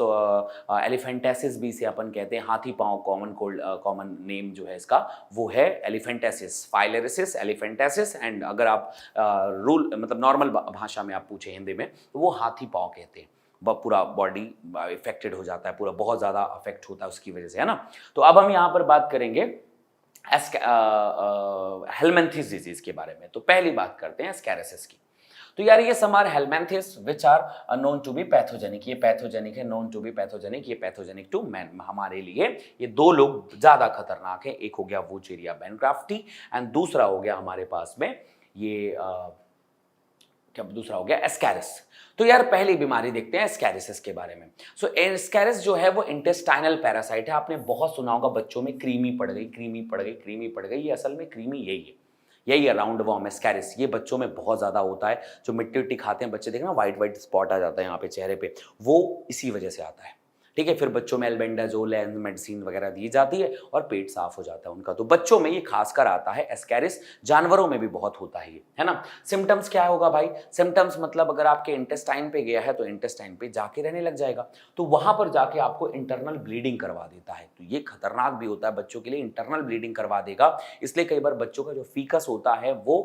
एलिफेंटेसिस भी से अपन कहते हैं, हाथी पांव, कॉमन नेम जो है इसका वो है एलिफेंटेसिस, फाइलेरिसिस, एलिफेंटेसिस। एंड अगर आप रूल मतलब नॉर्मल भाषा में आप पूछे हिंदी में, तो वो हाथी पांव कहते हैं। पूरा बॉडी इफेक्टेड हो जाता है, पूरा बहुत ज़्यादा अफेक्ट होता है उसकी वजह से, है ना। तो अब हम यहाँ पर बात करेंगे हेलमिंथेस डिजीज के बारे में। तो पहली बात करते हैं एस्कैरिसिस की। तो यार ये समार helminths which are known to be pathogenic, ये पैथोजेनिक है, नोन टू बी पैथोजेनिक, ये पैथोजेनिक टू मैन। हमारे लिए ये दो लोग ज्यादा खतरनाक है, एक हो गया वूचेरिया बैनक्राफ्टी, एंड दूसरा हो गया हमारे पास में ये क्या दूसरा हो गया एस्कैरिस। तो यार पहली बीमारी देखते हैं एस्कैरिसिस के बारे में। सो एस्कैरिस जो है वो इंटेस्टाइनल पैरासाइट है। आपने बहुत सुना होगा बच्चों में क्रीमी पड़ गई, क्रीमी पड़ गई, क्रीमी पड़ गई। ये असल में क्रीमी यही है, यही है राउंड वॉर्म एस्कैरिस। ये बच्चों में बहुत ज्यादा होता है। जो मिट्टी उट्टी खाते हैं बच्चे, देखना व्हाइट व्हाइट स्पॉट आ जाता है यहाँ पे चेहरे पे, वो इसी वजह से आता है। ठीक है, फिर बच्चों में एल्बेंडाजोल मेडिसिन वगैरह दी जाती है और पेट साफ हो जाता है उनका। तो बच्चों में ये खासकर आता है एस्कैरिस। जानवरों में भी बहुत होता है ये, है ना। सिम्टम्स क्या होगा भाई? सिम्टम्स मतलब अगर आपके इंटेस्टाइन पे गया है तो इंटेस्टाइन पे जाके रहने लग जाएगा, तो वहां पर जाके आपको इंटरनल ब्लीडिंग करवा देता है। तो ये खतरनाक भी होता है बच्चों के लिए, इंटरनल ब्लीडिंग करवा देगा। इसलिए कई बार बच्चों का जो फीकस होता है वो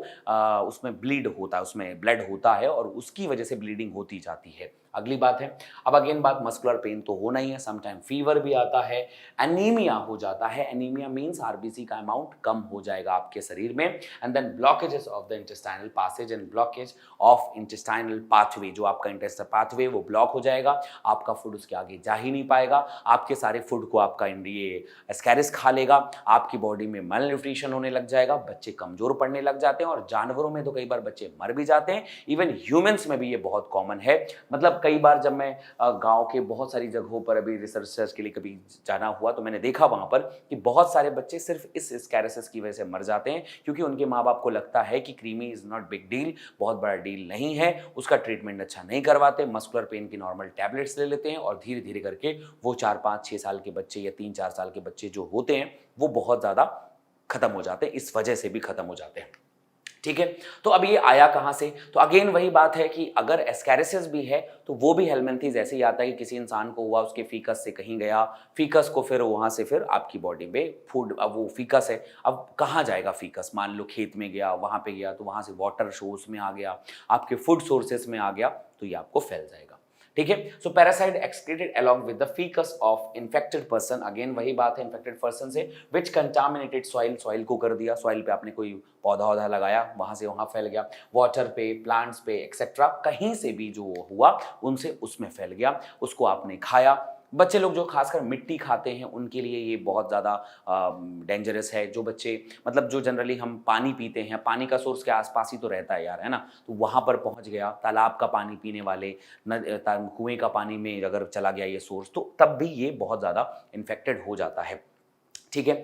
उसमें ब्लीड होता है, उसमें ब्लड होता है और उसकी वजह से ब्लीडिंग होती जाती है। अगली बात है, अब अगेन बात मस्कुलर पेन तो होना ही है, समटाइम फीवर भी आता है, एनीमिया हो जाता है। एनीमिया मींस आरबीसी का अमाउंट कम हो जाएगा आपके शरीर में। And then blockages of the intestinal passage and blockage of intestinal pathway, जो आपका इंटेस्टाइनल पाथवे वो ब्लॉक हो जाएगा। आपका फूड उसके आगे जा ही नहीं पाएगा। आपके सारे फूड को आपका ये एस्कैरिस खा लेगा। आपकी बॉडी में मल न्यूट्रिशन होने लग जाएगा, बच्चे कमजोर पड़ने लग जाते हैं और जानवरों में तो कई बार बच्चे मर भी जाते हैं। इवन ह्यूमंस में भी ये बहुत कॉमन है। मतलब कई बार जब मैं गांव के बहुत सारी जगहों पर अभी रिसर्च के लिए कभी जाना हुआ तो मैंने देखा वहां पर कि बहुत सारे बच्चे सिर्फ इस एस्कैरिसिस की वजह से मर जाते हैं, क्योंकि उनके माँ बाप को लगता है कि creamy is not big deal, बहुत बड़ा डील नहीं है, उसका ट्रीटमेंट अच्छा नहीं करवाते, मस्कुलर पेन की नॉर्मल टैबलेट्स ले लेते हैं और धीरे धीरे करके वो 4-5-6 साल के बच्चे या 3-4 साल के बच्चे जो होते हैं वो बहुत ज्यादा खत्म हो जाते हैं, इस वजह से भी खत्म हो जाते हैं। ठीक है, तो अब ये आया कहां से? तो अगेन वही बात है कि अगर एस्कैरिसिस भी है तो वो भी हेलमिंथीज ऐसे ही आता है कि किसी इंसान को हुआ, उसके फीकस से कहीं गया, फीकस को फिर वहां से फिर आपकी बॉडी में फूड, अब वो फीकस है, अब कहाँ जाएगा फीकस? मान लो खेत में गया, वहां पे गया तो वहां से वाटर सोर्स में आ गया, आपके फूड सोर्सेस में आ गया, तो ये आपको फैल जाएगा। ठीक है, so parasite excreted along with the faeces of infected person, again वही बात है इन्फेक्टेड पर्सन से, विच कंटामिनेटेड सॉइल, सॉइल को कर दिया, सॉइल पे आपने कोई पौधा वौधा लगाया, वहां से वहां फैल गया, वाटर पे, प्लांट्स पे एक्सेट्रा, कहीं से भी जो हुआ उनसे उसमें फैल गया, उसको आपने खाया। बच्चे लोग जो खासकर मिट्टी खाते हैं उनके लिए ये बहुत ज़्यादा डेंजरस है। जो बच्चे मतलब जो जनरली हम पानी पीते हैं, पानी का सोर्स के आसपास ही तो रहता है यार, है ना, तो वहाँ पर पहुँच गया, तालाब का पानी पीने वाले, कुएं का पानी में अगर चला गया ये सोर्स, तो तब भी ये बहुत ज़्यादा इन्फेक्टेड हो जाता है। ठीक है,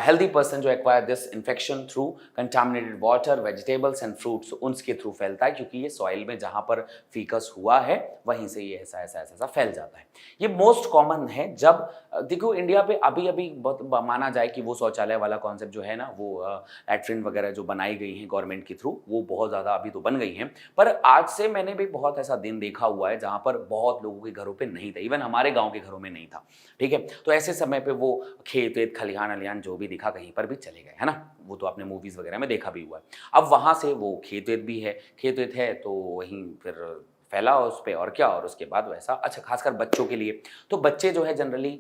हेल्दी पर्सन जो acquire this infection through contaminated water, vegetables and fruits, उनके थ्रू फैलता है, क्योंकि ये सॉइल में जहां पर फीकस हुआ है वहीं से ये ऐसा ऐसा ऐसा फैल जाता है। ये मोस्ट कॉमन है जब देखो इंडिया पे अभी अभी बहुत माना जाए कि वो शौचालय वाला कॉन्सेप्ट जो है ना, वो लैट्रिन वगैरह जो बनाई गई हैं गवर्नमेंट के थ्रू, वो बहुत ज़्यादा अभी तो बन गई हैं, पर आज से मैंने भी बहुत ऐसा दिन देखा हुआ है जहाँ पर बहुत लोगों के घरों पे नहीं था, इवन हमारे गाँव के घरों में नहीं था। ठीक है, तो ऐसे समय पे वो खेत वेत खलिहान अलिहान जो भी दिखा कहीं पर भी चले गए, है ना, वो तो आपने मूवीज वगैरह में देखा भी हुआ है। अब वहां से वो खेत वेत भी है, खेत वेत है तो वहीं फिर फैला उस पर, और क्या, और उसके बाद वैसा। अच्छा, खासकर बच्चों के लिए तो बच्चे जो है जनरली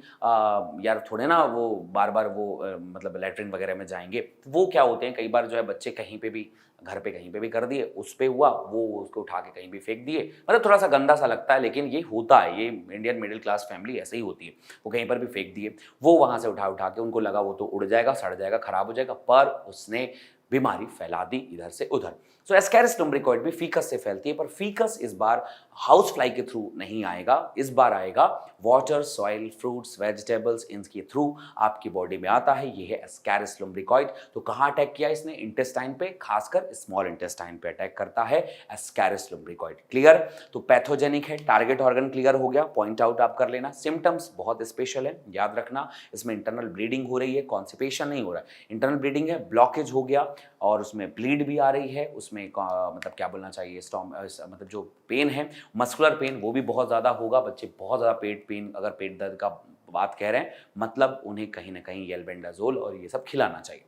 यार थोड़े ना वो बार बार वो मतलब लैट्रिन वगैरह में जाएंगे, वो क्या होते हैं कई बार जो है बच्चे कहीं पे भी, घर पे कहीं पे भी कर दिए, उस पे हुआ, वो उसको उठा के कहीं भी फेंक दिए, मतलब थोड़ा सा गंदा सा लगता है, लेकिन ये होता है, ये इंडियन मिडिल क्लास फैमिली ऐसे ही होती है, वो कहीं पर भी फेंक दिए, वो वहां से उठा उठा के, उनको लगा वो तो उड़ जाएगा, सड़ जाएगा, खराब हो जाएगा, पर उसने बीमारी फैला दी इधर से उधर। सो एस्कैरिस लुम्ब्रिकॉइड भी फीकस से फैलती है, पर फीकस इस बार हाउस फ्लाई के थ्रू नहीं आएगा, इस बार आएगा वाटर, सॉइल, फ्रूट्स, वेजिटेबल्स, इनके थ्रू आपकी बॉडी में आता है। ये है एस्कैरिस लुम्ब्रिकॉइड। तो कहाँ अटैक किया इसने? इंटेस्टाइन पे, खासकर स्मॉल इंटेस्टाइन पे अटैक करता है एस्कैरिस लुम्ब्रिकॉइड। क्लियर? तो पैथोजेनिक है, टारगेट ऑर्गन क्लियर हो गया, पॉइंट आउट आप कर लेना। सिम्टम्स बहुत स्पेशल है, याद रखना, इसमें इंटरनल ब्लीडिंग हो रही है, कॉन्स्टिपेशन नहीं हो रहा है, इंटरनल ब्लीडिंग है, ब्लॉकेज हो गया और उसमें ब्लीड भी आ रही है, उसमें मतलब क्या बोलना चाहिए, मतलब जो पेन है, मस्कुलर पेन, वो भी बहुत ज़्यादा होगा। बच्चे बहुत ज़्यादा पेट पेन, अगर पेट दर्द का बात कह रहे हैं, मतलब उन्हें कहीं ना कहीं एल्बेंडाजोल और ये सब खिलाना चाहिए,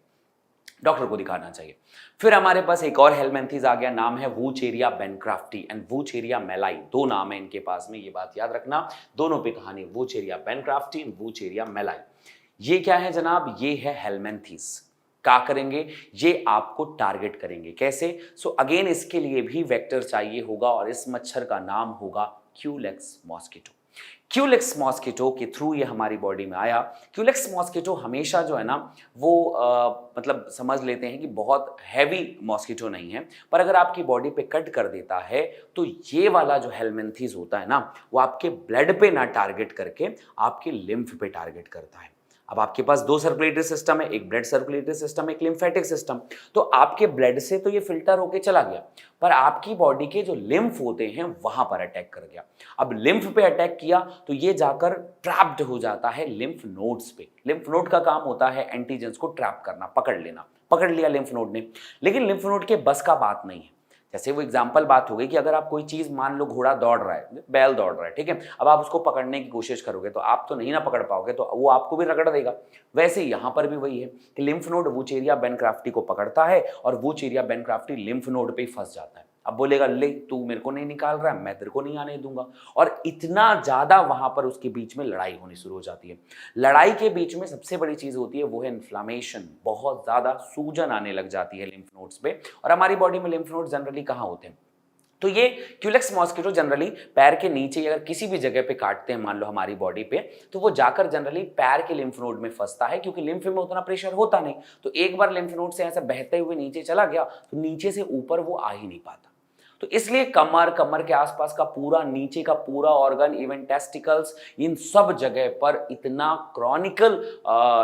डॉक्टर को दिखाना चाहिए। फिर हमारे पास एक और हेलमिंथीज आ गया, नाम है वूचेरिया बेनक्राफ्टी एंड वूचेरिया मेलाई, दो नाम है इनके पास में, ये बात याद रखना, दोनों पे कहानी, वूचेरिया बेनक्राफ्टी एंड वूचेरिया मेलाई। ये क्या है जनाब? ये है हेलमिंथीज। क्या करेंगे? ये आपको टारगेट करेंगे, कैसे? सो अगेन इसके लिए भी वेक्टर चाहिए होगा और इस मच्छर का नाम होगा क्यूलेक्स मॉस्किटो। क्यूलेक्स मॉस्किटो के थ्रू ये हमारी बॉडी में आया। क्यूलेक्स मॉस्किटो हमेशा जो है ना वो मतलब समझ लेते हैं कि बहुत हैवी मॉस्किटो नहीं है, पर अगर आपकी बॉडी पे कट कर देता है तो ये वाला जो हेलमिंथेस होता है ना वो आपके ब्लड पे ना टारगेट करके आपके लिम्फ पे टारगेट करता है। अब आपके पास दो सर्कुलेटरी सिस्टम है, एक ब्लड सर्कुलेटरी सिस्टम, एक लिम्फेटिक सिस्टम। तो आपके ब्लड से तो ये फिल्टर होके चला गया, पर आपकी बॉडी के जो लिम्फ होते हैं वहां पर अटैक कर गया। अब लिम्फ पे अटैक किया तो ये जाकर ट्रैप्ड हो जाता है लिम्फ नोड्स पे। लिम्फ नोड का काम होता है एंटीजेंस को ट्रैप करना, पकड़ लेना। पकड़ लिया लिम्फ नोड ने, लेकिन लिम्फ नोड के बस का बात नहीं है। जैसे वो एग्जाम्पल बात हो गई कि अगर आप कोई चीज, मान लो घोड़ा दौड़ रहा है, बैल दौड़ रहा है, ठीक है, अब आप उसको पकड़ने की कोशिश करोगे तो आप तो नहीं ना पकड़ पाओगे, तो वो आपको भी रगड़ देगा। वैसे ही यहां पर भी वही है कि लिम्फ नोड वूचेरिया बेनक्राफ्टी को पकड़ता है और वूचेरिया बेनक्राफ्टी लिम्फ नोड पे ही फंस जाता है। अब बोलेगा ले तू मेरे को नहीं निकाल रहा है, मैं तेरे को नहीं आने दूंगा, और इतना ज्यादा वहां पर उसके बीच में लड़ाई होनी शुरू हो जाती है। लड़ाई के बीच में सबसे बड़ी चीज होती है वो है इन्फ्लामेशन। बहुत ज्यादा सूजन आने लग जाती है लिम्फ नोड्स पे, और हमारी बॉडी में लिम्फ नोड जनरली कहाँ होते हैं? तो ये क्यूलेक्स मॉस्किटो जनरली पैर के नीचे अगर किसी भी जगह पे काटते हैं, मान लो हमारी बॉडी पे, तो वो जाकर जनरली पैर के लिम्फ नोड में फंसता है, क्योंकि लिम्फ में उतना प्रेशर होता नहीं। तो एक बार लिम्फ नोड से ऐसे बहते हुए नीचे चला गया तो नीचे से ऊपर वो आ ही नहीं पाता। तो इसलिए कमर, कमर के आसपास का पूरा नीचे का पूरा ऑर्गन, इवन टेस्टिकल्स, इन सब जगह पर इतना क्रॉनिकल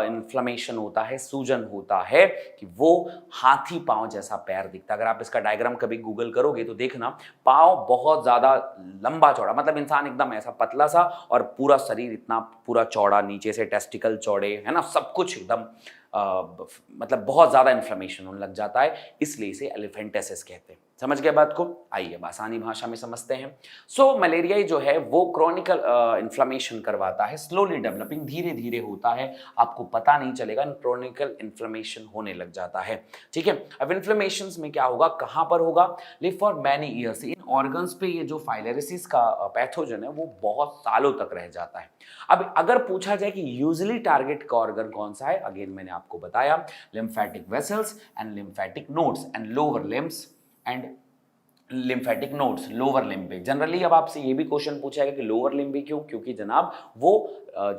इन्फ्लेमेशन होता है, सूजन होता है कि वो हाथी पांव जैसा पैर दिखता है। अगर आप इसका डायग्राम कभी गूगल करोगे तो देखना, पांव बहुत ज्यादा लंबा चौड़ा, मतलब इंसान एकदम ऐसा पतला सा और पूरा शरीर इतना पूरा चौड़ा, नीचे से टेस्टिकल चौड़े, है ना, सब कुछ एकदम मतलब बहुत ज्यादा इन्फ्लेमेशन होने लग जाता है, इसलिए इसे एलिफेंटेसिस कहते हैं। समझ गए बात को? आइए अब आसानी भाषा में समझते हैं। सो मलेरिया जो है वो क्रॉनिकल इन्फ्लेमेशन करवाता है, स्लोली डेवलपिंग, धीरे धीरे होता है, आपको पता नहीं चलेगा, क्रॉनिकल इन्फ्लेमेशन होने लग जाता है। ठीक है, अब इन्फ्लेमेशन में क्या होगा, कहां पर होगा? Live for many years. In organs पे ये जो फाइलेरिसिस का पैथोजन है वो बहुत सालों तक रह जाता है। अब अगर पूछा जाए कि यूजुअली टारगेट का ऑर्गन कौन सा है, अगेन मैंने आपको बताया, lymphatic vessels and lymphatic nodes and lower limbs and lymphatic nodes lower limb पे। जनरली अब आपसे ये भी क्वेश्चन पूछा गया कि लोअर लिम्ब पे क्यों? क्योंकि जनाब वो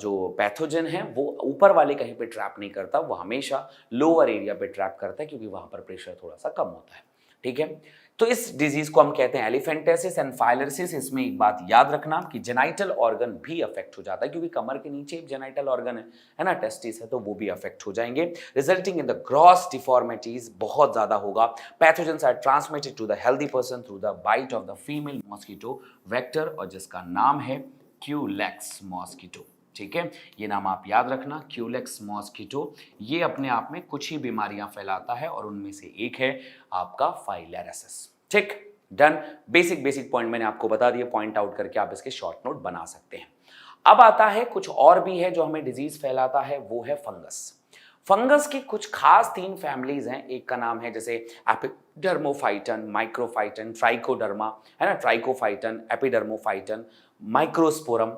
जो पैथोजन है वो ऊपर वाले कहीं पे ट्रैप नहीं करता, वो हमेशा लोअर एरिया पे ट्रैप करता है, क्योंकि वहां पर प्रेशर थोड़ा सा कम होता है। ठीक है, तो इस डिजीज को हम कहते हैं एलिफेंटेसिस एंड फाइलेरिसिस। इसमें एक बात याद रखना कि जेनाइटल ऑर्गन भी अफेक्ट हो जाता है, क्योंकि कमर के नीचे जेनाइटल ऑर्गन है ना, टेस्टिस है, तो वो भी अफेक्ट हो जाएंगे, resulting in the gross deformities बहुत ज्यादा होगा। Pathogens are transmitted to the healthy person through the bite of the female mosquito vector, और जिसका नाम है क्यूलेक्स मॉस्किटो। ठीक है, ये नाम आप याद रखना, क्यूलेक्स मॉस्किटो। ये अपने आप में कुछ ही बीमारियां फैलाता है और उनमें से एक है आपका फाइलेरिसिस। ठीक, डन। बेसिक पॉइंट मैंने आपको बता दिए, पॉइंट आउट करके आप इसके शॉर्ट नोट बना सकते हैं। अब आता है कुछ और भी है जो हमें डिजीज फैलाता है, वो है फंगस। फंगस की कुछ खास 3 फैमिलीज हैं। एक का नाम है जैसे एपिडर्मोफाइटन, माइक्रोफाइटन, ट्राइकोडर्मा, है ना, ट्राइकोफाइटन, एपिडर्मोफाइटन, माइक्रोस्पोरम।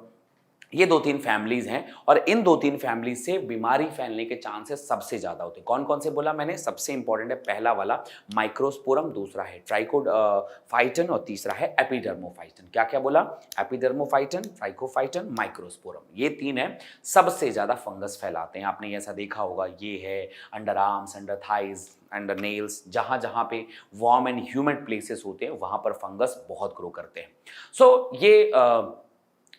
ये 2-3 फैमिलीज हैं, और इन 2-3 फैमिलीज से बीमारी फैलने के चांसेस सबसे ज्यादा होते हैं। कौन कौन से बोला मैंने? सबसे इंपॉर्टेंट है पहला वाला माइक्रोस्पोरम, दूसरा है ट्राइकोफाइटन और तीसरा है एपिडर्मोफाइटन। क्या क्या बोला? एपिडर्मोफाइटन, ट्राइकोफाइटन, माइक्रोस्पोरम, ये 3 है सबसे ज्यादा फंगस फैलाते हैं। आपने ऐसा देखा होगा, ये है under arms, under thighs, under nails, जहां जहां पे वार्म एंड ह्यूमिड प्लेसेस होते हैं वहां पर फंगस बहुत ग्रो करते हैं। सो ये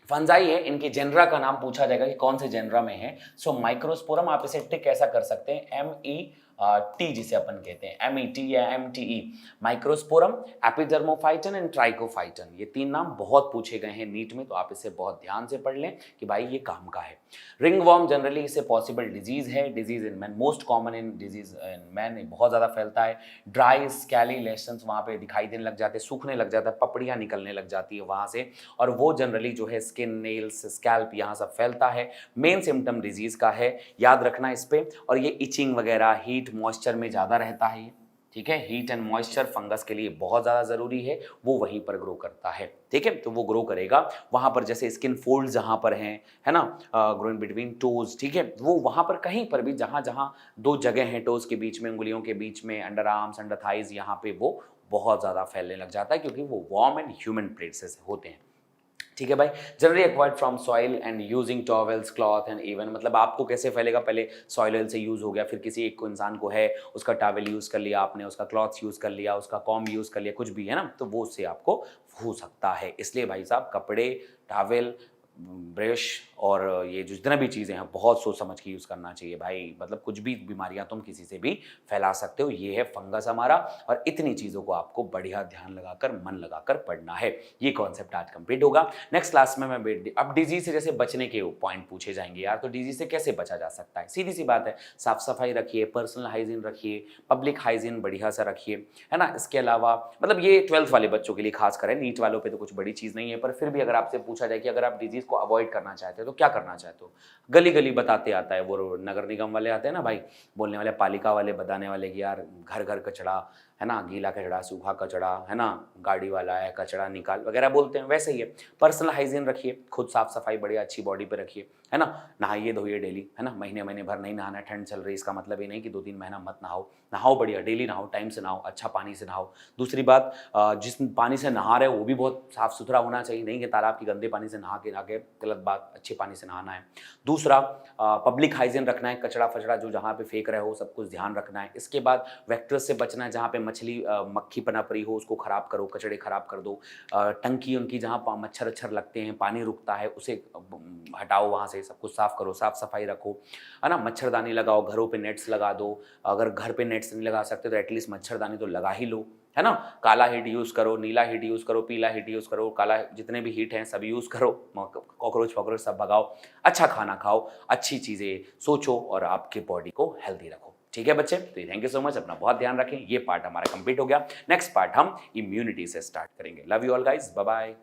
फंजाई है, इनके जेनरा का नाम पूछा जाएगा कि कौन से जेनरा में है। सो माइक्रोस्पोरम, आप इसे टिक कैसा कर सकते हैं, MET जिसे अपन कहते हैं, MET या MTE, microsporum, Epidermophyton and trichophyton. ये 3 नाम बहुत पूछे गए हैं नीट में, तो आप इसे बहुत ध्यान से पढ़ लें कि भाई ये काम का है। रिंगवर्म जनरली इसे पॉसिबल डिजीज है, disease in man, most common in disease in man, बहुत ज्यादा फैलता है। ड्राई स्कैली लेशंस वहां पे दिखाई देने लग जाते हैं, सूखने लग जाता है, पपड़ियां निकलने लग जाती है वहां से, और वो जनरली जो है स्किन, नेल्स, स्कैल्प, यहाँ सब फैलता है। मेन सिम्टम डिजीज का है, याद रखना इस पे। और ये इचिंग वगैरह, हीट, मॉइस्चर में ज्यादा रहता है। ठीक है, हीट एंड मॉइस्चर फंगस के लिए बहुत ज्यादा जरूरी है, वो वहीं पर ग्रो करता है। ठीक है, तो वो ग्रो करेगा वहां पर, जैसे स्किन फोल्ड जहां पर हैं, है ना, ग्रोइंग बिटवीन टोज। ठीक है, वो वहां पर कहीं पर भी जहां जहां 2 जगह हैं टोज के बीच में, उंगलियों के बीच में, अंडर आर्म्स, अंडर थाइज, यहाँ पे वो बहुत ज्यादा फैलने लग जाता है, क्योंकि वो वार्म एंड ह्यूमन प्लेसेस होते हैं। ठीक है भाई। Generally avoid from soil and using towels cloth and even, मतलब आपको कैसे फैलेगा, पहले सॉइल ऑयल से यूज हो गया, फिर किसी एक को इंसान को है उसका टॉवेल यूज कर लिया आपने, उसका क्लॉथ्स यूज कर लिया, उसका कॉम्ब यूज कर लिया, कुछ भी है ना, तो वो उससे आपको हो सकता है। इसलिए भाई साहब कपड़े, टॉवेल, ब्रश और ये जो जितना भी चीज़ें हैं बहुत सोच समझ के यूज़ करना चाहिए भाई। मतलब कुछ भी बीमारियां तुम किसी से भी फैला सकते हो। ये है फंगस हमारा, और इतनी चीज़ों को आपको बढ़िया ध्यान लगाकर मन लगाकर पढ़ना है। ये कॉन्सेप्ट आज कंप्लीट होगा। नेक्स्ट क्लास में मैं अब डिजीज से जैसे बचने के पॉइंट पूछे जाएंगे यार, तो डिजीज से कैसे बचा जा सकता है, सीधी सी बात है, साफ सफाई रखिए, पर्सनल हाइजीन रखिए, पब्लिक हाइजीन बढ़िया सा रखिए, है ना। इसके अलावा मतलब ये 12th वाले बच्चों के लिए खास करें, नीट वालों पे तो कुछ बड़ी चीज़ नहीं है, पर फिर भी अगर आपसे पूछा जाए कि अगर आप डिजीज को अवॉइड करना चाहते हो तो क्या करना चाहते हो, गली गली बताते आता है, वो नगर निगम वाले आते हैं ना भाई, बोलने वाले, पालिका वाले बताने वाले कि यार घर घर कचरा, है ना, गीला कचरा, सूखा कचरा, है ना, गाड़ी वाला है कचरा निकाल वगैरह बोलते हैं, वैसे ही है। पर्सनल हाइजीन रखिए, खुद साफ सफाई बढ़िया अच्छी बॉडी पे रखिए, है ना, नहाइए धोइए डेली, है ना, महीने महीने भर नहीं नहाना, ठंड चल रही इसका मतलब ये नहीं कि 2-3 महीना मत नहाओ, नहाओ बढ़िया, डेली नहाओ, टाइम से नहाओ, अच्छा पानी से नहाओ। दूसरी बात, जिस पानी से नहा रहे हो वो भी बहुत साफ सुथरा होना चाहिए, नहीं कि तालाब की गंदे पानी से नहा के गलत बात, अच्छे पानी से नहाना है। दूसरा, पब्लिक हाइजीन रखना है, कचरा फचड़ा जो जहाँ पे फेंक रहे हो सब कुछ ध्यान रखना है। इसके बाद वेक्टर्स से बचना है, जहाँ पे मछली मक्खी पनप रही हो उसको खराब करो, कचड़े खराब कर दो, टंकी उनकी जहाँ मच्छर अच्छर लगते हैं, पानी रुकता है उसे हटाओ, वहाँ से सब कुछ साफ करो, साफ सफाई रखो, है ना, मच्छरदानी लगाओ, घरों पे नेट्स लगा दो, अगर घर पे नेट्स नहीं लगा सकते तो एटलीस्ट मच्छरदानी तो लगा ही लो, है ना। काला हीट यूज़ करो, नीला हीट यूज़ करो, पीला हीट यूज़ करो, काला जितने भी हीट हैं सब यूज़ करो, कॉकरोच वॉकरोच सब भगाओ, अच्छा खाना खाओ, अच्छी चीज़ें सोचो और आपके बॉडी को हेल्दी रखो। ठीक है बच्चे, तो थैंक यू सो मच, अपना बहुत ध्यान रखें। ये पार्ट हमारा कंप्लीट हो गया। नेक्स्ट पार्ट हम इम्यूनिटी से स्टार्ट करेंगे। Love you all guys, bye bye.